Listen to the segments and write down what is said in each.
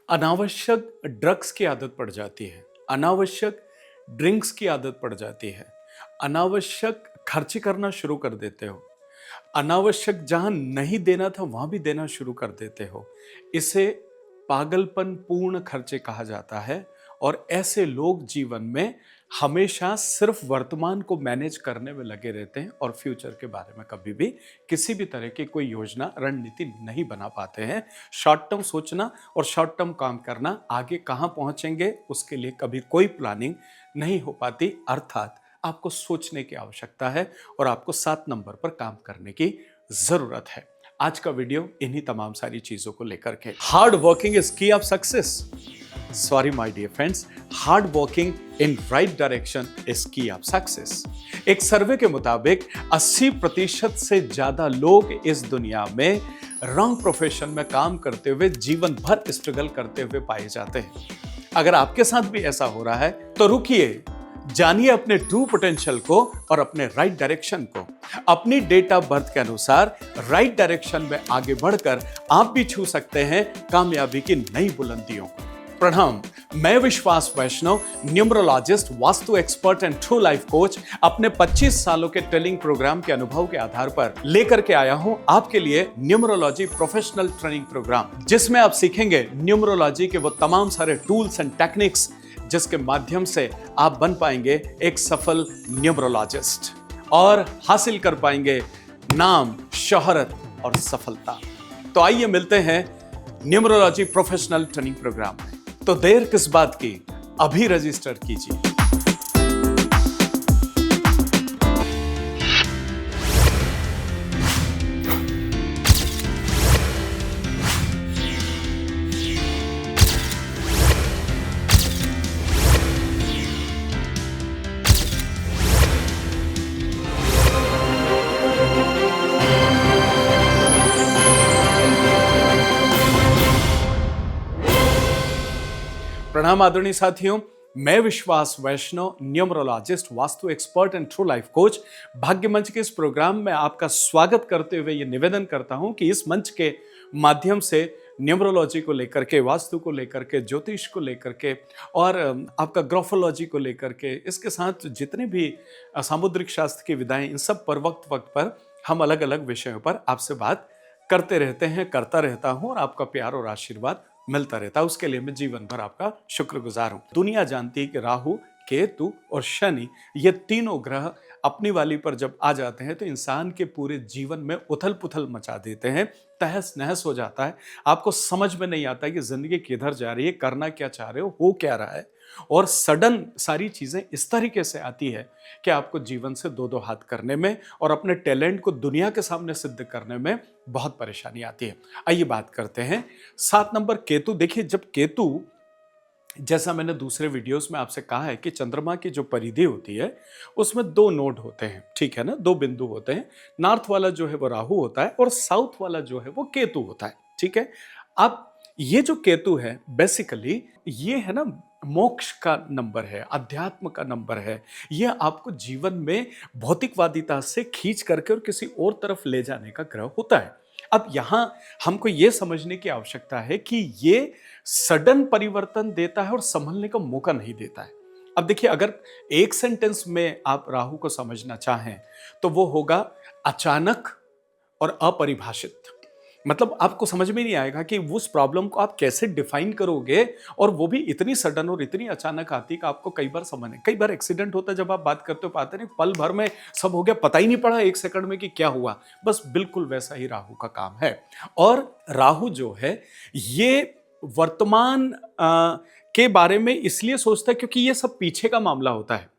अनावश्यक ड्रग्स की आदत पड़ जाती है, अनावश्यक ड्रिंक्स की आदत पड़ जाती है, अनावश्यक खर्चे करना शुरू कर देते हो, अनावश्यक जहां नहीं देना था वहां भी देना शुरू कर देते हो। इसे पागलपन पूर्ण खर्चे कहा जाता है। और ऐसे लोग जीवन में हमेशा सिर्फ वर्तमान को मैनेज करने में लगे रहते हैं और फ्यूचर के बारे में कभी भी किसी भी तरह की कोई योजना रणनीति नहीं बना पाते हैं। शॉर्ट टर्म सोचना और शॉर्ट टर्म काम करना, आगे कहां पहुंचेंगे उसके लिए कभी कोई प्लानिंग नहीं हो पाती। अर्थात आपको सोचने की आवश्यकता है और आपको 7 नंबर पर काम करने की जरूरत है। आज का वीडियो इन्हीं तमाम सारी चीजों को लेकर के। Hard working is key of success. Sorry my dear friends, hard working in right direction is key of success. एक सर्वे के मुताबिक 80% से ज्यादा लोग इस दुनिया में रॉन्ग प्रोफेशन में काम करते हुए जीवन भर स्ट्रगल करते हुए पाए जाते हैं। अगर आपके साथ भी ऐसा हो रहा है तो रुकिए, जानिए अपने ट्रू पोटेंशियल को और अपने राइट डायरेक्शन को। अपनी डेट ऑफ बर्थ के अनुसार राइट डायरेक्शन में आगे बढ़कर आप भी छू सकते हैं कामयाबी की नई बुलंदियों को। प्रणाम, मैं Vishwas Vaishnav, numerologist, vastu expert and true life coach, अपने 25 सालों के ट्रेनिंग प्रोग्राम के अनुभव के आधार पर लेकर के आया हूं आपके लिए न्यूमरोलॉजी प्रोफेशनल ट्रेनिंग प्रोग्राम, जिसमें आप सीखेंगे न्यूमरोलॉजी के वो तमाम सारे टूल्स एंड टेक्निक्स जिसके माध्यम से आप बन पाएंगे एक सफल न्यूमरोलॉजिस्ट और हासिल कर पाएंगे नाम, शोहरत और सफलता। तो आइए मिलते हैं न्यूमरोलॉजी प्रोफेशनल ट्रेनिंग प्रोग्राम में। तो देर किस बात की, अभी रजिस्टर कीजिए। प्रणाम आदरणीय साथियों, मैं Vishwas Vaishnav, numerologist, vastu expert and true life coach, भाग्य मंच के इस प्रोग्राम में आपका स्वागत करते हुए ये निवेदन करता हूं कि इस मंच के माध्यम से न्यूमरोलॉजी को लेकर के, वास्तु को लेकर के, ज्योतिष को लेकर के और आपका ग्राफोलॉजी को लेकर के, इसके साथ जितने भी सामुद्रिक शास्त्र की विधाएं, इन सब पर वक्त वक्त पर हम अलग अलग विषयों पर आपसे बात करते रहते हैं, करता रहता हूं और आपका प्यार और आशीर्वाद मिलता रहता है। उसके लिए मैं जीवन भर आपका शुक्रगुजार हूं। दुनिया जानती है कि राहु, केतु और शनि, ये तीनों ग्रह अपनी वाली पर जब आ जाते हैं तो इंसान के पूरे जीवन में उथल पुथल मचा देते हैं, तहस नहस हो जाता है। आपको समझ में नहीं आता कि जिंदगी किधर जा रही है, करना क्या चाह रहे हो क्या रहा है। और सडन सारी चीजें इस तरीके से आती है कि आपको जीवन से दो दो हाथ करने में और अपने टैलेंट को दुनिया के सामने सिद्ध करने में बहुत परेशानी आती है। आइए बात करते हैं 7 नंबर केतु। देखिए, जब केतु, जैसा मैंने दूसरे वीडियोस में आपसे कहा है कि चंद्रमा की जो परिधि होती है उसमें 2 नोड होते हैं, ठीक है ना, 2 बिंदु होते हैं। नॉर्थ वाला जो है वो राहु होता है और साउथ वाला जो है वो केतु होता है, ठीक है। अब ये जो केतु है बेसिकली ये है ना मोक्ष का नंबर है, अध्यात्म का नंबर है। ये आपको जीवन में भौतिकवादिता से खींच करके और किसी और तरफ ले जाने का ग्रह होता है। अब यहां हमको ये समझने की आवश्यकता है कि ये सडन परिवर्तन देता है और संभलने का मौका नहीं देता है। अब देखिए, अगर एक सेंटेंस में आप राहु को समझना चाहें तो वो होगा अचानक और अपरिभाषित। मतलब आपको समझ में नहीं आएगा कि उस प्रॉब्लम को आप कैसे डिफाइन करोगे, और वो भी इतनी सडन और इतनी अचानक आती कि आपको कई बार समझ नहीं। कई बार एक्सीडेंट होता है, जब आप बात करते हो पाते नहीं, पल भर में सब हो गया, पता ही नहीं पड़ा 1 सेकंड में कि क्या हुआ। बस बिल्कुल वैसा ही राहु का काम है। और राहु जो है ये वर्तमान के बारे में इसलिए सोचता है क्योंकि ये सब पीछे का मामला होता है।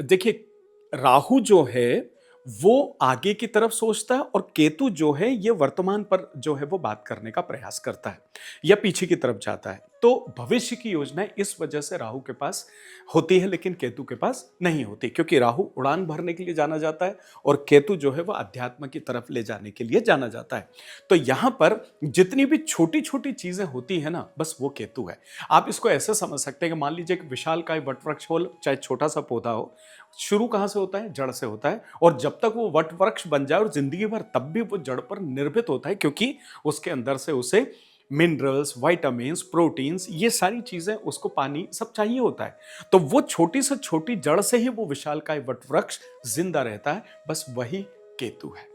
देखिए, राहु जो है वो आगे की तरफ सोचता है और केतु जो है ये वर्तमान पर जो है वो बात करने का प्रयास करता है या पीछे की तरफ जाता है। तो भविष्य की योजनाएं इस वजह से राहु के पास होती है लेकिन केतु के पास नहीं होती, क्योंकि राहु उड़ान भरने के लिए जाना जाता है और केतु जो है वो अध्यात्म की तरफ ले जाने के लिए जाना जाता है। तो यहां पर जितनी भी छोटी छोटी चीजें होती है ना, बस वो केतु है। आप इसको ऐसे समझ सकते हैं कि मान लीजिए कि विशालकाय वटवृक्ष हो, चाहे छोटा सा पौधा हो, शुरू कहां से होता है? जड़ से होता है। और जब तक वो वट वृक्ष बन जाए और जिंदगी भर, तब भी वो जड़ पर निर्भीत होता है, क्योंकि उसके अंदर से उसे मिनरल्स, विटामिन्स, प्रोटीन्स, ये सारी चीजें उसको पानी सब चाहिए होता है। तो वो छोटी से छोटी जड़ से ही वो विशालकाय वटवृक्ष जिंदा रहता है, बस वही केतु है।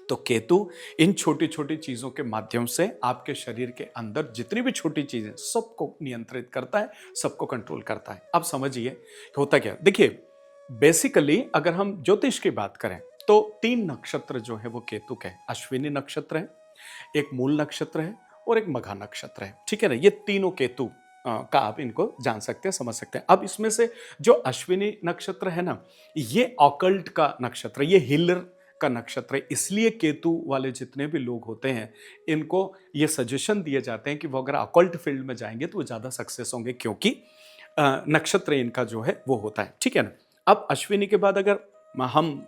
तो केतु इन छोटी छोटी चीजों के माध्यम से आपके शरीर के अंदर जितनी भी छोटी चीजें सबको नियंत्रित करता है, सबको कंट्रोल करता है। अब समझिए होता क्या, देखिए बेसिकली अगर हम ज्योतिष की बात करें तो 3 नक्षत्र जो है वो केतु के, अश्विनी नक्षत्र है, एक मूल नक्षत्र है और एक मघा नक्षत्र है। ठीक है ना, ये तीनों केतु का आप इनको जान सकते हैं, समझ सकते हैं। अब इसमें से जो अश्विनी नक्षत्र है ना, ये ऑकल्ट का नक्षत्र, ये हीलर का नक्षत्र है। इसलिए केतु वाले जितने भी लोग होते हैं इनको ये सजेशन दिए जाते हैं कि वो अगर ऑकल्ट फील्ड में जाएंगे तो वो ज्यादा सक्सेस होंगे, क्योंकि नक्षत्र इनका जो है वो होता है। ठीक है ना। अब अश्विनी के बाद अगर हम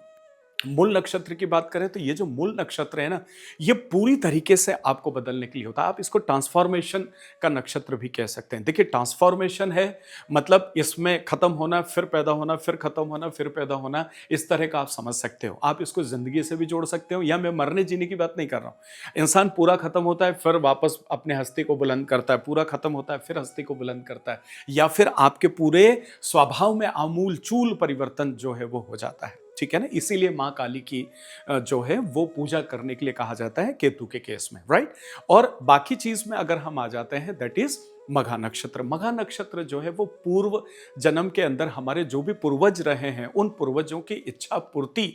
मूल नक्षत्र की बात करें तो ये जो मूल नक्षत्र है ना, ये पूरी तरीके से आपको बदलने के लिए होता है। आप इसको ट्रांसफॉर्मेशन का नक्षत्र भी कह सकते हैं। देखिए ट्रांसफॉर्मेशन है मतलब इसमें खत्म होना, फिर पैदा होना, फिर खत्म होना, फिर पैदा होना, इस तरह का आप समझ सकते हो। आप इसको जिंदगी से भी जोड़ सकते हो, या मैं मरने जीने की बात नहीं कर रहा हूं। इंसान पूरा खत्म होता है फिर वापस अपने हस्ती को बुलंद करता है, पूरा खत्म होता है फिर हस्ती को बुलंद करता है, या फिर आपके पूरे स्वभाव में आमूल चूल परिवर्तन जो है वो हो जाता है। ठीक है ना, इसीलिए मां काली की जो है वो पूजा करने के लिए कहा जाता है केतु के केस में, राइट। और बाकी चीज में अगर हम आ जाते हैं दैट इज मघा नक्षत्र। मघा नक्षत्र जो है वो पूर्व जन्म के अंदर हमारे जो भी पूर्वज रहे हैं उन पूर्वजों की इच्छा पूर्ति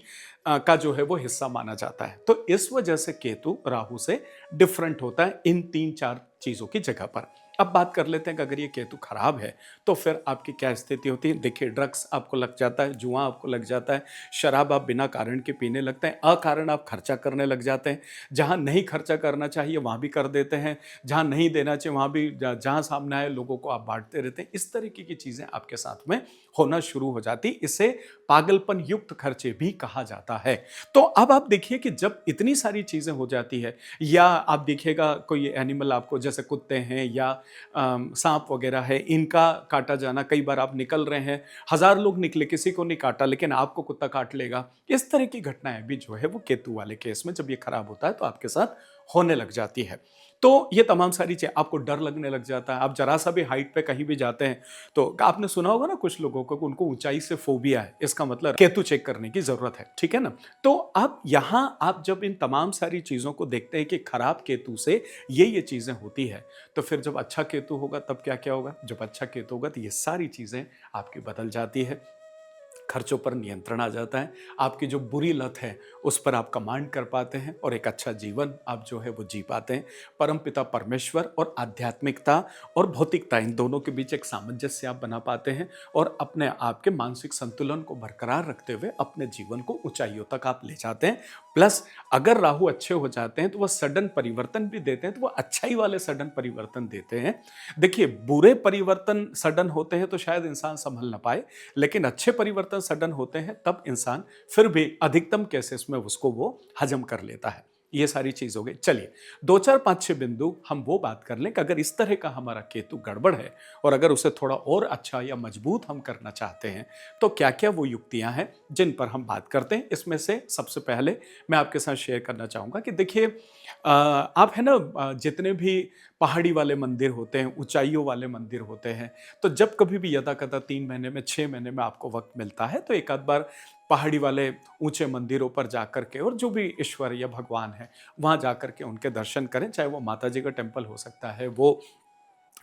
का जो है वो हिस्सा माना जाता है। तो इस वजह से केतु राहु से डिफरेंट होता है इन 3-4 चीजों की जगह पर। अब बात कर लेते हैं कि अगर ये केतु खराब है तो फिर आपकी क्या स्थिति होती है। देखिए ड्रग्स आपको लग जाता है, जुआ आपको लग जाता है, शराब आप बिना कारण के पीने लगते हैं, अकारण आप खर्चा करने लग जाते हैं, जहां नहीं खर्चा करना चाहिए वहां भी कर देते हैं, जहां नहीं देना चाहिए वहां भी, जहां सामने आए लोगों को आप बांटते रहते हैं। इस तरीके की चीजें आपके साथ में होना शुरू हो जाती। इसे पागलपन युक्त खर्चे भी कहा जाता है। तो अब आप देखिए कि जब इतनी सारी चीजें हो जाती है, या आप देखिएगा कोई एनिमल आपको, जैसे कुत्ते हैं या सांप वगैरह है, इनका काटा जाना, कई बार आप निकल रहे हैं, 1000 लोग निकले किसी को नहीं काटा लेकिन आपको कुत्ता काट लेगा। इस तरह की घटनाएं भी जो है वो केतु वाले केस में जब ये खराब होता है तो आपके साथ होने लग जाती है। तो ये तमाम सारी चीजें, आपको डर लगने लग जाता है। आप जरा सा भी हाइट पे कहीं भी जाते हैं तो आपने सुना होगा ना कुछ लोगों को कि उनको ऊंचाई से फोबिया है, इसका मतलब केतु चेक करने की जरूरत है। ठीक है ना। तो अब यहां आप जब इन तमाम सारी चीजों को देखते हैं कि खराब केतु से ये चीजें होती है, तो फिर जब अच्छा केतु होगा तब क्या क्या होगा। जब अच्छा केतु होगा तो ये सारी चीजें आपकी बदल जाती है, खर्चों पर नियंत्रण आ जाता है, आपकी जो बुरी लत है उस पर आप कमांड कर पाते हैं और एक अच्छा जीवन आप जो है वो जी पाते हैं। परमपिता परमेश्वर और आध्यात्मिकता और भौतिकता, इन दोनों के बीच एक सामंजस्य आप बना पाते हैं और अपने आप के मानसिक संतुलन को बरकरार रखते हुए अपने जीवन को ऊंचाइयों तक आप ले जाते हैं। प्लस अगर राहु अच्छे हो जाते हैं तो वह सडन परिवर्तन भी देते हैं, तो वह अच्छाई वाले सडन परिवर्तन देते हैं। देखिए बुरे परिवर्तन सडन होते हैं तो शायद इंसान संभल ना पाए, लेकिन अच्छे परिवर्तन सडन होते हैं तब इंसान फिर भी अधिकतम केसेस में उसको वो हजम कर लेता है। ये सारी चीज हो गई। चलिए 2 4 5 6 बिंदु हम वो बात कर लें कि अगर इस तरह का हमारा केतु गड़बड़ है और अगर उसे थोड़ा और अच्छा या मजबूत हम करना चाहते हैं तो क्या क्या वो युक्तियां हैं जिन पर हम बात करते हैं। इसमें से सबसे पहले मैं आपके साथ शेयर करना चाहूंगा कि देखिए आप है ना, जितने भी पहाड़ी वाले मंदिर होते हैं, ऊंचाइयों वाले मंदिर होते हैं, तो जब कभी भी यदा कदा 3 महीने में 6 महीने में आपको वक्त मिलता है तो एक आध बार पहाड़ी वाले ऊंचे मंदिरों पर जाकर के, और जो भी ईश्वर या भगवान है वहां जाकर के उनके दर्शन करें। चाहे वो माता जी का टेम्पल हो सकता है, वो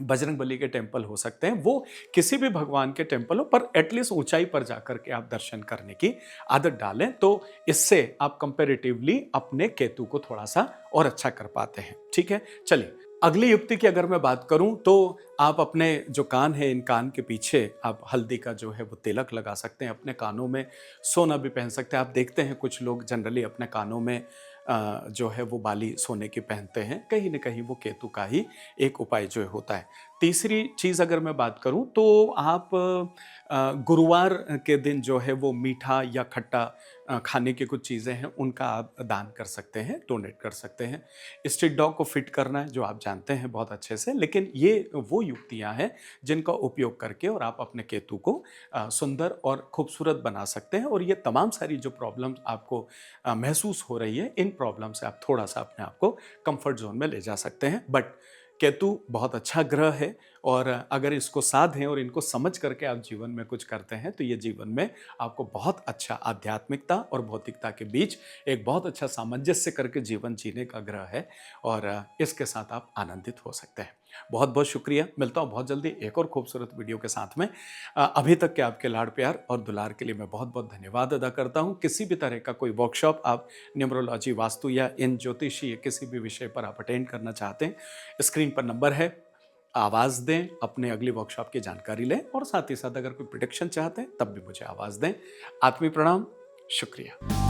बजरंग बली के टेम्पल हो सकते हैं, वो किसी भी भगवान के टेम्पल हो, पर एटलीस्ट ऊंचाई पर जाकर के आप दर्शन करने की आदत डालें। तो इससे आप कंपैरेटिवली अपने केतु को थोड़ा सा और अच्छा कर पाते हैं। ठीक है। चलिए अगली युक्ति की अगर मैं बात करूं तो आप अपने जो कान है, इन कान के पीछे आप हल्दी का जो है वो तिलक लगा सकते हैं, अपने कानों में सोना भी पहन सकते हैं। आप देखते हैं कुछ लोग जनरली अपने कानों में जो है वो बाली सोने की पहनते हैं, कहीं ना कहीं वो केतु का ही एक उपाय जो होता है। तीसरी चीज़ अगर मैं बात करूं तो आप गुरुवार के दिन जो है वो मीठा या खट्टा खाने की कुछ चीज़ें हैं उनका आप दान कर सकते हैं, डोनेट कर सकते हैं। स्ट्रीट डॉग को फिट करना है जो आप जानते हैं बहुत अच्छे से, लेकिन ये वो युक्तियाँ हैं जिनका उपयोग करके और आप अपने केतु को सुंदर और खूबसूरत बना सकते हैं, और ये तमाम सारी जो प्रॉब्लम्स आपको महसूस हो रही है, इन प्रॉब्लम से आप थोड़ा-सा अपने आप को कंफर्ट ज़ोन में ले जा सकते हैं। बट केतु बहुत अच्छा ग्रह है, और अगर इसको साधें और इनको समझ करके आप जीवन में कुछ करते हैं तो ये जीवन में आपको बहुत अच्छा आध्यात्मिकता और भौतिकता के बीच एक बहुत अच्छा सामंजस्य करके जीवन जीने का ग्रह है, और इसके साथ आप आनंदित हो सकते हैं। बहुत बहुत शुक्रिया, मिलता हूँ बहुत जल्दी एक और खूबसूरत वीडियो के साथ में। अभी तक के आपके लाड प्यार और दुलार के लिए मैं बहुत बहुत धन्यवाद अदा करता हूँ। किसी भी तरह का कोई वर्कशॉप आप न्यूमरोलॉजी, वास्तु या इन ज्योतिषीय किसी भी विषय पर आप अटेंड करना चाहते हैं, स्क्रीन पर नंबर है, आवाज़ दें, अपने अगली वर्कशॉप की जानकारी लें, और साथ ही साथ अगर कोई प्रोटेक्शन चाहते हैं तब भी मुझे आवाज़ दें। आत्मीय प्रणाम, शुक्रिया।